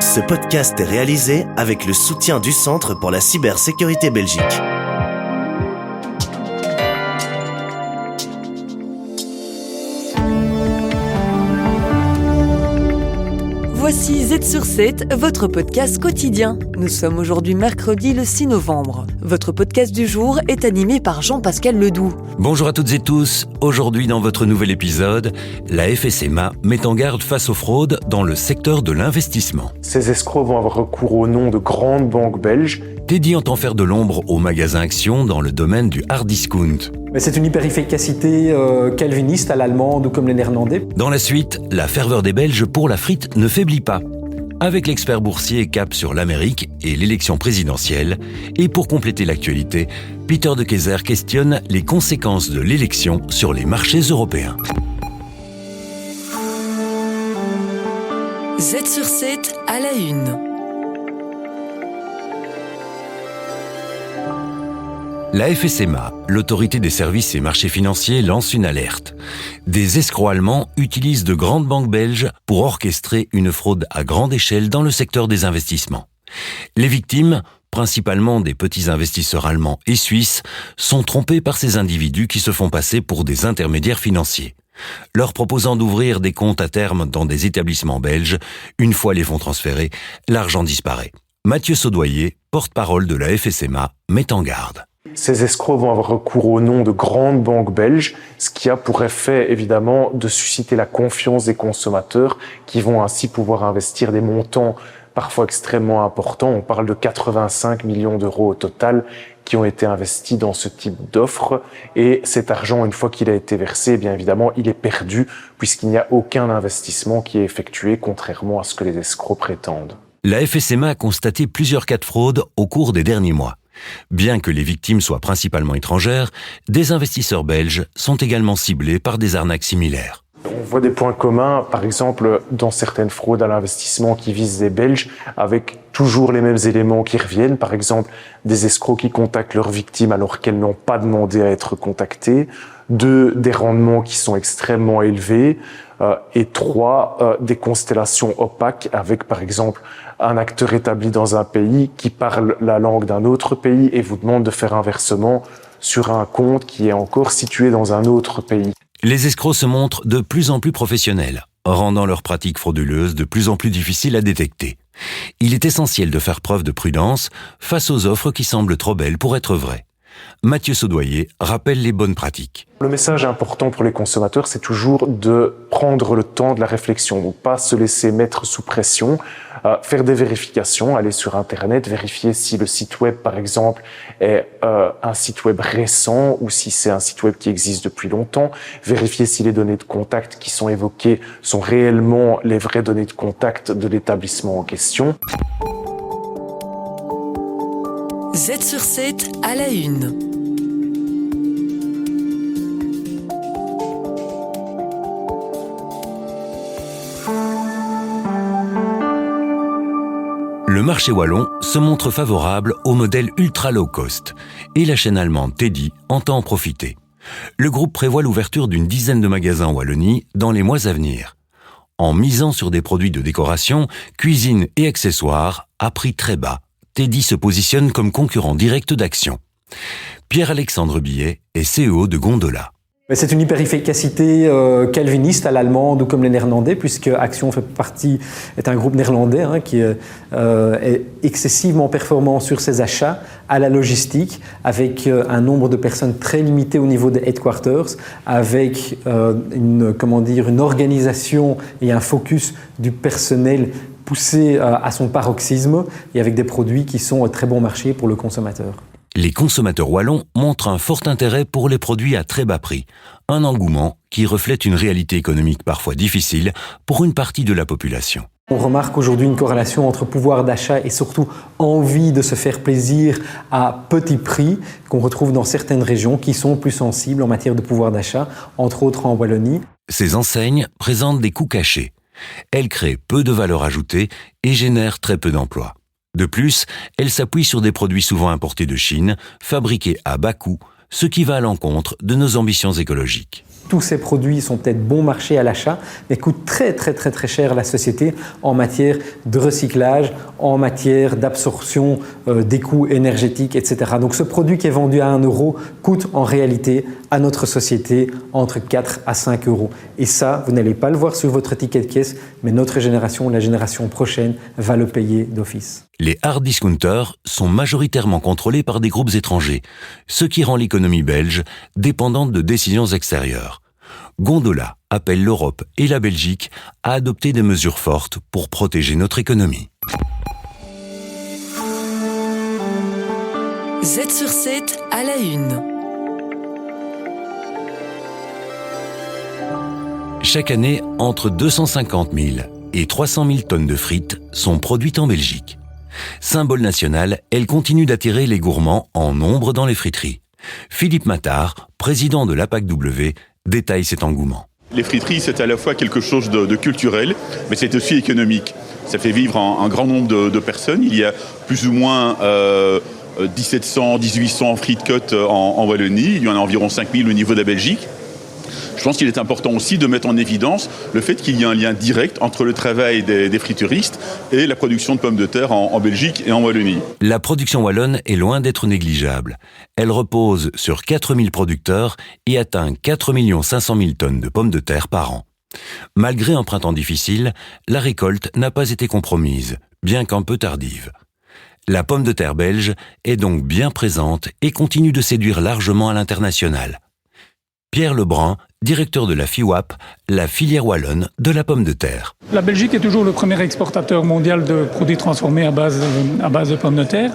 Ce podcast est réalisé avec le soutien du Centre pour la cybersécurité Belgique. Voici Z sur 7, votre podcast quotidien. Nous sommes aujourd'hui mercredi le 6 novembre. Votre podcast du jour est animé par Jean-Pascal Ledoux. Bonjour à toutes et tous. Aujourd'hui dans votre nouvel épisode, la FSMA met en garde face aux fraudes dans le secteur de l'investissement. Ces escrocs vont avoir recours au nom de grandes banques belges. Teddy entend faire de l'ombre aux magasins Action dans le domaine du hard discount. Mais c'est une hyper-efficacité calviniste à l'allemande ou comme les néerlandais. Dans la suite, la ferveur des Belges pour la frite ne faiblit pas. Avec l'expert boursier cap sur l'Amérique et l'élection présidentielle. Et pour compléter l'actualité, Peter de Keyser questionne les conséquences de l'élection sur les marchés européens. Z sur 7 à la une. La FSMA, l'autorité des services et marchés financiers, lance une alerte. Des escrocs allemands utilisent de grandes banques belges pour orchestrer une fraude à grande échelle dans le secteur des investissements. Les victimes, principalement des petits investisseurs allemands et suisses, sont trompés par ces individus qui se font passer pour des intermédiaires financiers. Leur proposant d'ouvrir des comptes à terme dans des établissements belges, une fois les fonds transférés, l'argent disparaît. Mathieu Saudoyer, porte-parole de la FSMA, met en garde. Ces escrocs vont avoir recours au nom de grandes banques belges, ce qui a pour effet évidemment de susciter la confiance des consommateurs qui vont ainsi pouvoir investir des montants parfois extrêmement importants. On parle de 85 millions d'euros au total qui ont été investis dans ce type d'offres. Et cet argent, une fois qu'il a été versé, bien évidemment, il est perdu puisqu'il n'y a aucun investissement qui est effectué, contrairement à ce que les escrocs prétendent. La FSMA a constaté plusieurs cas de fraude au cours des derniers mois. Bien que les victimes soient principalement étrangères, des investisseurs belges sont également ciblés par des arnaques similaires. On voit des points communs, par exemple, dans certaines fraudes à l'investissement qui visent des Belges, avec toujours les mêmes éléments qui reviennent. Par exemple, des escrocs qui contactent leurs victimes alors qu'elles n'ont pas demandé à être contactées. 2, des rendements qui sont extrêmement élevés. Et 3, des constellations opaques avec, par exemple, un acteur établi dans un pays qui parle la langue d'un autre pays et vous demande de faire un versement sur un compte qui est encore situé dans un autre pays. Les escrocs se montrent de plus en plus professionnels, rendant leurs pratiques frauduleuses de plus en plus difficiles à détecter. Il est essentiel de faire preuve de prudence face aux offres qui semblent trop belles pour être vraies. Mathieu Saudoyer rappelle les bonnes pratiques. Le message important pour les consommateurs, c'est toujours de prendre le temps de la réflexion, donc pas se laisser mettre sous pression, faire des vérifications, aller sur Internet, vérifier si le site web, par exemple, est un site web récent ou si c'est un site web qui existe depuis longtemps, vérifier si les données de contact qui sont évoquées sont réellement les vraies données de contact de l'établissement en question. Z sur 7 à la une. Le marché wallon se montre favorable au modèle ultra low cost et la chaîne allemande Teddy entend en profiter. Le groupe prévoit l'ouverture d'une dizaine de magasins en Wallonie dans les mois à venir. En misant sur des produits de décoration, cuisine et accessoires à prix très bas, Teddy se positionne comme concurrent direct d'Action. Pierre-Alexandre Billet est CEO de Gondola. Mais c'est une hyper-efficacité calviniste à l'allemande ou comme les néerlandais, puisque Action est un groupe néerlandais qui est excessivement performant sur ses achats, à la logistique, avec un nombre de personnes très limité au niveau des headquarters, avec une organisation et un focus du personnel poussé à son paroxysme et avec des produits qui sont très bon marché pour le consommateur. Les consommateurs wallons montrent un fort intérêt pour les produits à très bas prix, un engouement qui reflète une réalité économique parfois difficile pour une partie de la population. On remarque aujourd'hui une corrélation entre pouvoir d'achat et surtout envie de se faire plaisir à petit prix qu'on retrouve dans certaines régions qui sont plus sensibles en matière de pouvoir d'achat, entre autres en Wallonie. Ces enseignes présentent des coûts cachés. Elles créent peu de valeur ajoutée et génèrent très peu d'emplois. De plus, elles s'appuient sur des produits souvent importés de Chine, fabriqués à bas coût, ce qui va à l'encontre de nos ambitions écologiques. tous ces produits sont peut-être bon marché à l'achat, mais coûtent très cher à la société en matière de recyclage, en matière d'absorption des coûts énergétiques, etc. Donc ce produit qui est vendu à 1 euro coûte en réalité à notre société entre 4 à 5 euros. Et ça, vous n'allez pas le voir sur votre ticket de caisse, mais notre génération, la génération prochaine, va le payer d'office. Les hard discounters sont majoritairement contrôlés par des groupes étrangers, ce qui rend l'économie belge dépendante de décisions extérieures. Gondola appelle l'Europe et la Belgique à adopter des mesures fortes pour protéger notre économie. Z sur 7 à la une. Chaque année, entre 250 000 et 300 000 tonnes de frites sont produites en Belgique. Symbole national, elle continue d'attirer les gourmands en nombre dans les friteries. Philippe Mattard, président de l'APAC-W, détaille cet engouement. Les friteries, c'est à la fois quelque chose de culturel, mais c'est aussi économique. Ça fait vivre un grand nombre de personnes. Il y a plus ou moins 1700, 1800 frites côtes en Wallonie. Il y en a environ 5000 au niveau de la Belgique. Je pense qu'il est important aussi de mettre en évidence le fait qu'il y a un lien direct entre le travail des frituristes et la production de pommes de terre en Belgique et en Wallonie. La production wallonne est loin d'être négligeable. Elle repose sur 4000 producteurs et atteint 4 500 000 tonnes de pommes de terre par an. Malgré un printemps difficile, la récolte n'a pas été compromise, bien qu'un peu tardive. La pomme de terre belge est donc bien présente et continue de séduire largement à l'international. Pierre Lebrun, directeur de la FIWAP, la filière wallonne de la pomme de terre. La Belgique est toujours le premier exportateur mondial de produits transformés à base de pommes de terre.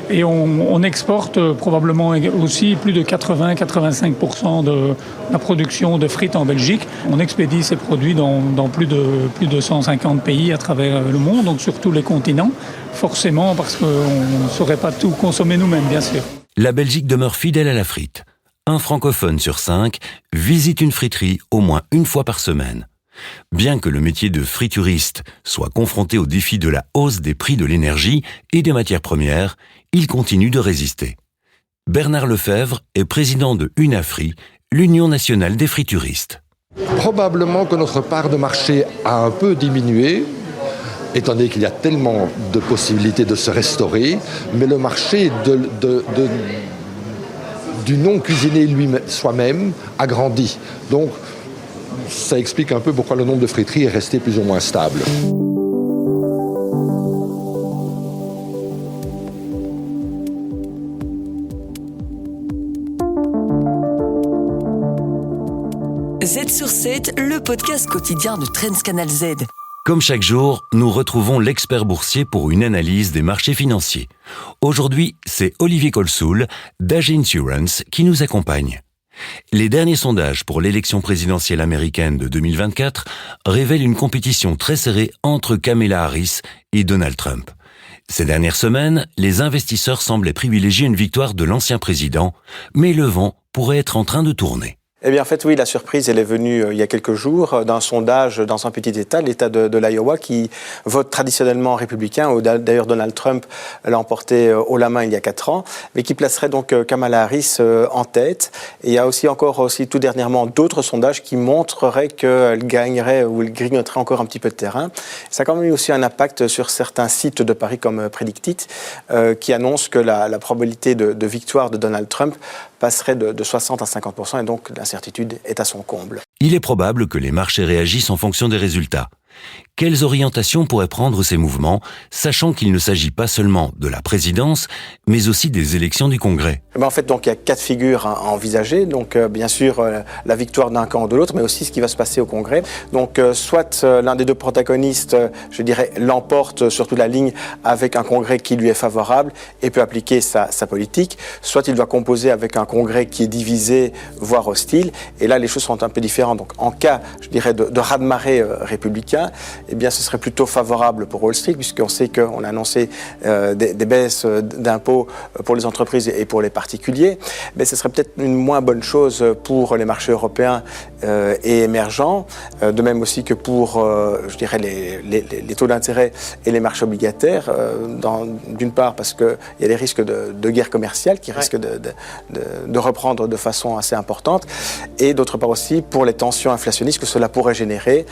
Et on exporte probablement aussi plus de 80-85% de la production de frites en Belgique. On expédie ces produits dans plus de 150 pays à travers le monde, donc sur tous les continents, forcément parce qu'on ne saurait pas tout consommer nous-mêmes, bien sûr. La Belgique demeure fidèle à la frite. Un francophone sur 5 visite une friterie au moins une fois par semaine. Bien que le métier de frituriste soit confronté au défi de la hausse des prix de l'énergie et des matières premières, il continue de résister. Bernard Lefebvre est président de UNAFRI, l'Union nationale des frituristes. Probablement que notre part de marché a un peu diminué, étant donné qu'il y a tellement de possibilités de se restaurer, mais le marché du non-cuisiné soi-même a grandi. Donc, ça explique un peu pourquoi le nombre de friteries est resté plus ou moins stable. Z sur 7, le podcast quotidien de Trends Canal Z. Comme chaque jour, nous retrouvons l'expert boursier pour une analyse des marchés financiers. Aujourd'hui, c'est Olivier Colsoul d'AG Insurance qui nous accompagne. Les derniers sondages pour l'élection présidentielle américaine de 2024 révèlent une compétition très serrée entre Kamala Harris et Donald Trump. Ces dernières semaines, les investisseurs semblaient privilégier une victoire de l'ancien président, mais le vent pourrait être en train de tourner. Eh bien, en fait, oui, la surprise, elle est venue il y a quelques jours d'un sondage dans un petit État, l'État de l'Iowa, qui vote traditionnellement républicain, où d'ailleurs Donald Trump l'a emporté haut la main il y a 4 ans, mais qui placerait donc Kamala Harris en tête. Et il y a aussi tout dernièrement d'autres sondages qui montreraient qu'elle gagnerait ou elle grignoterait encore un petit peu de terrain. Ça a quand même eu aussi un impact sur certains sites de paris comme Predictit, qui annoncent que la probabilité de victoire de Donald Trump passerait de 60 à 50%, et donc l'incertitude est à son comble. Il est probable que les marchés réagissent en fonction des résultats. Quelles orientations pourraient prendre ces mouvements, sachant qu'il ne s'agit pas seulement de la présidence, mais aussi des élections du Congrès? En fait, donc, il y a 4 figures à envisager. Donc, bien sûr, la victoire d'un camp ou de l'autre, mais aussi ce qui va se passer au Congrès. Donc, soit l'un des deux protagonistes, je dirais, l'emporte sur toute la ligne avec un Congrès qui lui est favorable et peut appliquer sa politique. Soit il doit composer avec un Congrès qui est divisé, voire hostile. Et là, les choses sont un peu différentes. Donc, en cas, je dirais, de raz-de-marée républicain, européens, eh bien, ce serait plutôt favorable pour Wall Street, puisqu'on sait qu'on a annoncé des baisses d'impôts pour les entreprises et pour les particuliers. Mais ce serait peut-être une moins bonne chose pour les marchés européens et émergents, de même aussi que pour, je dirais, les taux d'intérêt et les marchés obligataires, d'une part parce qu'il y a des risques de guerre commerciale qui risquent de reprendre de façon assez importante, et d'autre part aussi pour les tensions inflationnistes que cela pourrait générer.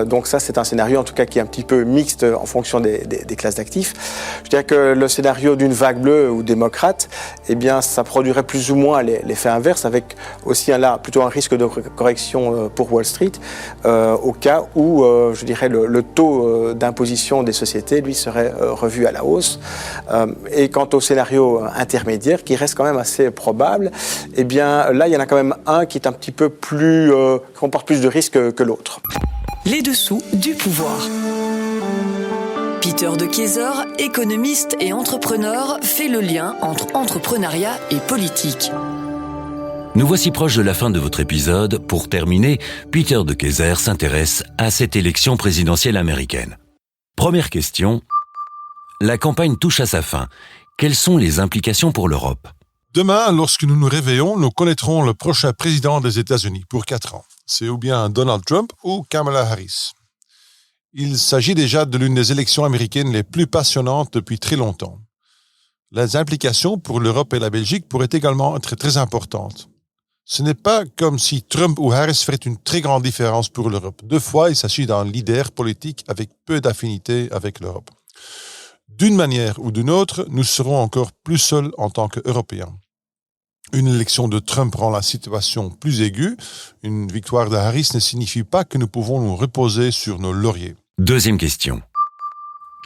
Donc ça, c'est un scénario en tout cas qui est un petit peu mixte en fonction des classes d'actifs. Je dirais que le scénario d'une vague bleue ou démocrate, eh bien, ça produirait plus ou moins l'effet inverse, avec aussi là plutôt un risque de correction pour Wall Street, au cas où, je dirais, le taux d'imposition des sociétés, lui, serait revu à la hausse. Et quant au scénario intermédiaire, qui reste quand même assez probable, eh bien, là, il y en a quand même un qui est un petit peu plus, qui comporte plus de risques que l'autre. Les dessous du pouvoir. Peter de Keyser, économiste et entrepreneur, fait le lien entre entrepreneuriat et politique. Nous voici proches de la fin de votre épisode. Pour terminer, Peter de Keyser s'intéresse à cette élection présidentielle américaine. Première question. La campagne touche à sa fin. Quelles sont les implications pour l'Europe ? Demain, lorsque nous nous réveillons, nous connaîtrons le prochain président des États-Unis pour 4 ans. C'est ou bien Donald Trump ou Kamala Harris. Il s'agit déjà de l'une des élections américaines les plus passionnantes depuis très longtemps. Les implications pour l'Europe et la Belgique pourraient également être très importantes. Ce n'est pas comme si Trump ou Harris feraient une très grande différence pour l'Europe. 2 fois, il s'agit d'un leader politique avec peu d'affinité avec l'Europe. D'une manière ou d'une autre, nous serons encore plus seuls en tant qu'Européens. Une élection de Trump rend la situation plus aiguë. Une victoire de Harris ne signifie pas que nous pouvons nous reposer sur nos lauriers. Deuxième question.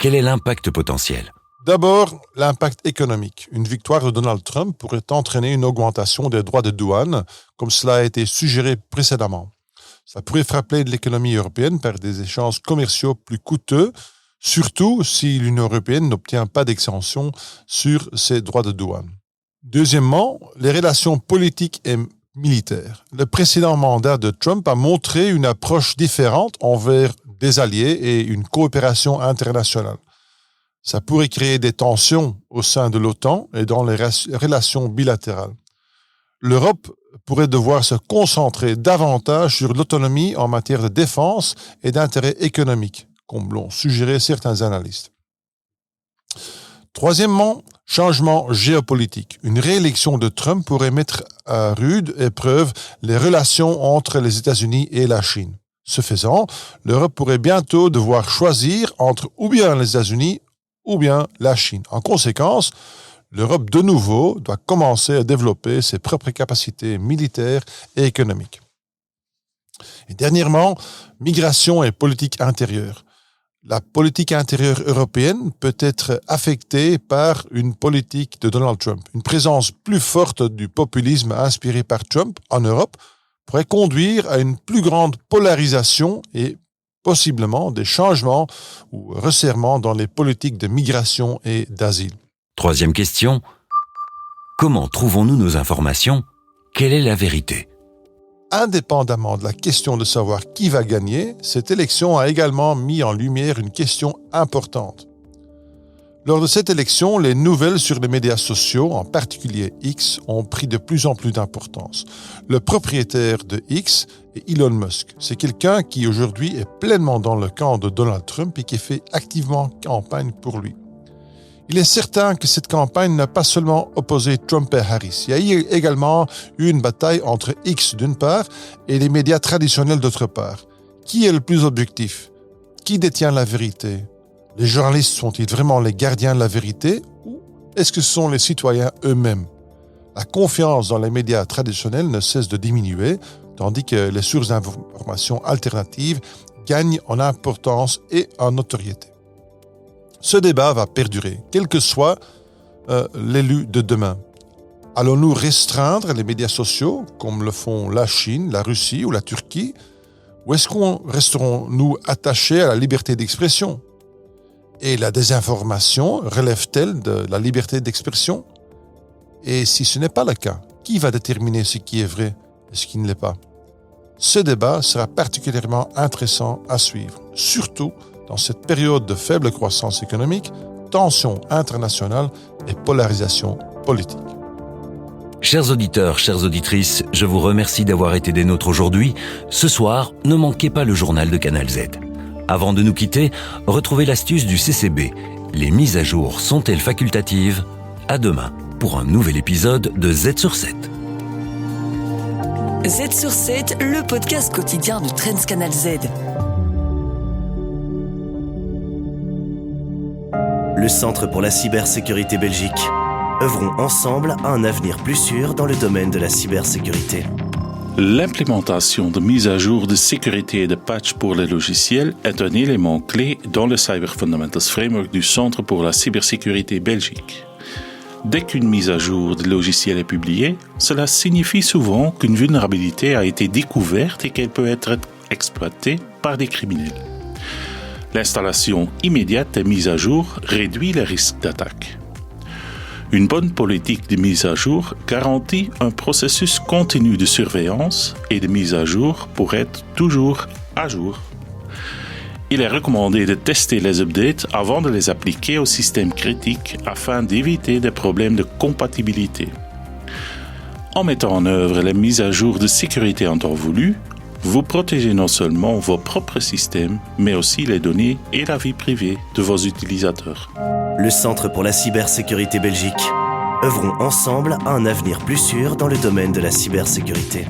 Quel est l'impact potentiel ? D'abord, l'impact économique. Une victoire de Donald Trump pourrait entraîner une augmentation des droits de douane, comme cela a été suggéré précédemment. Ça pourrait frapper l'économie européenne par des échanges commerciaux plus coûteux, surtout si l'Union européenne n'obtient pas d'exemption sur ses droits de douane. Deuxièmement, les relations politiques et militaires. Le précédent mandat de Trump a montré une approche différente envers des alliés et une coopération internationale. Ça pourrait créer des tensions au sein de l'OTAN et dans les relations bilatérales. L'Europe pourrait devoir se concentrer davantage sur l'autonomie en matière de défense et d'intérêt économique, comme l'ont suggéré certains analystes. Troisièmement, changement géopolitique. Une réélection de Trump pourrait mettre à rude épreuve les relations entre les États-Unis et la Chine. Ce faisant, l'Europe pourrait bientôt devoir choisir entre ou bien les États-Unis ou bien la Chine. En conséquence, l'Europe de nouveau doit commencer à développer ses propres capacités militaires et économiques. Et dernièrement, migration et politique intérieure. La politique intérieure européenne peut être affectée par une politique de Donald Trump. Une présence plus forte du populisme inspiré par Trump en Europe pourrait conduire à une plus grande polarisation et possiblement des changements ou resserrements dans les politiques de migration et d'asile. Troisième question. Comment trouvons-nous nos informations ? Quelle est la vérité ? Indépendamment de la question de savoir qui va gagner, cette élection a également mis en lumière une question importante. Lors de cette élection, les nouvelles sur les médias sociaux, en particulier X, ont pris de plus en plus d'importance. Le propriétaire de X est Elon Musk. C'est quelqu'un qui aujourd'hui est pleinement dans le camp de Donald Trump et qui fait activement campagne pour lui. Il est certain que cette campagne n'a pas seulement opposé Trump et Harris. Il y a eu également eu une bataille entre X d'une part et les médias traditionnels d'autre part. Qui est le plus objectif ? Qui détient la vérité ? Les journalistes sont-ils vraiment les gardiens de la vérité ou est-ce que ce sont les citoyens eux-mêmes ? La confiance dans les médias traditionnels ne cesse de diminuer, tandis que les sources d'information alternatives gagnent en importance et en notoriété. Ce débat va perdurer, quel que soit l'élu de demain. Allons-nous restreindre les médias sociaux, comme le font la Chine, la Russie ou la Turquie, ou est-ce qu'on resterons-nous attachés à la liberté d'expression ? Et la désinformation relève-t-elle de la liberté d'expression ? Et si ce n'est pas le cas, qui va déterminer ce qui est vrai et ce qui ne l'est pas ? Ce débat sera particulièrement intéressant à suivre. surtout dans cette période de faible croissance économique, tensions internationales et polarisation politique. Chers auditeurs, chères auditrices, je vous remercie d'avoir été des nôtres aujourd'hui. Ce soir, ne manquez pas le journal de Canal Z. Avant de nous quitter, retrouvez l'astuce du CCB. Les mises à jour sont-elles facultatives ? À demain pour un nouvel épisode de Z sur 7. Z sur 7, le podcast quotidien de Trends Canal Z. Le Centre pour la cybersécurité Belgique. Œuvrons ensemble à un avenir plus sûr dans le domaine de la cybersécurité. L'implémentation de mise à jour de sécurité et de patch pour les logiciels est un élément clé dans le Cyber Fundamentals Framework du Centre pour la cybersécurité Belgique. Dès qu'une mise à jour de logiciel est publiée, cela signifie souvent qu'une vulnérabilité a été découverte et qu'elle peut être exploitée par des criminels. L'installation immédiate des mises à jour réduit les risques d'attaque. Une bonne politique de mise à jour garantit un processus continu de surveillance et de mise à jour pour être toujours à jour. Il est recommandé de tester les updates avant de les appliquer au système critique afin d'éviter des problèmes de compatibilité. En mettant en œuvre les mises à jour de sécurité en temps voulu, vous protégez non seulement vos propres systèmes, mais aussi les données et la vie privée de vos utilisateurs. Le Centre pour la cybersécurité Belgique. Œuvrons ensemble à un avenir plus sûr dans le domaine de la cybersécurité.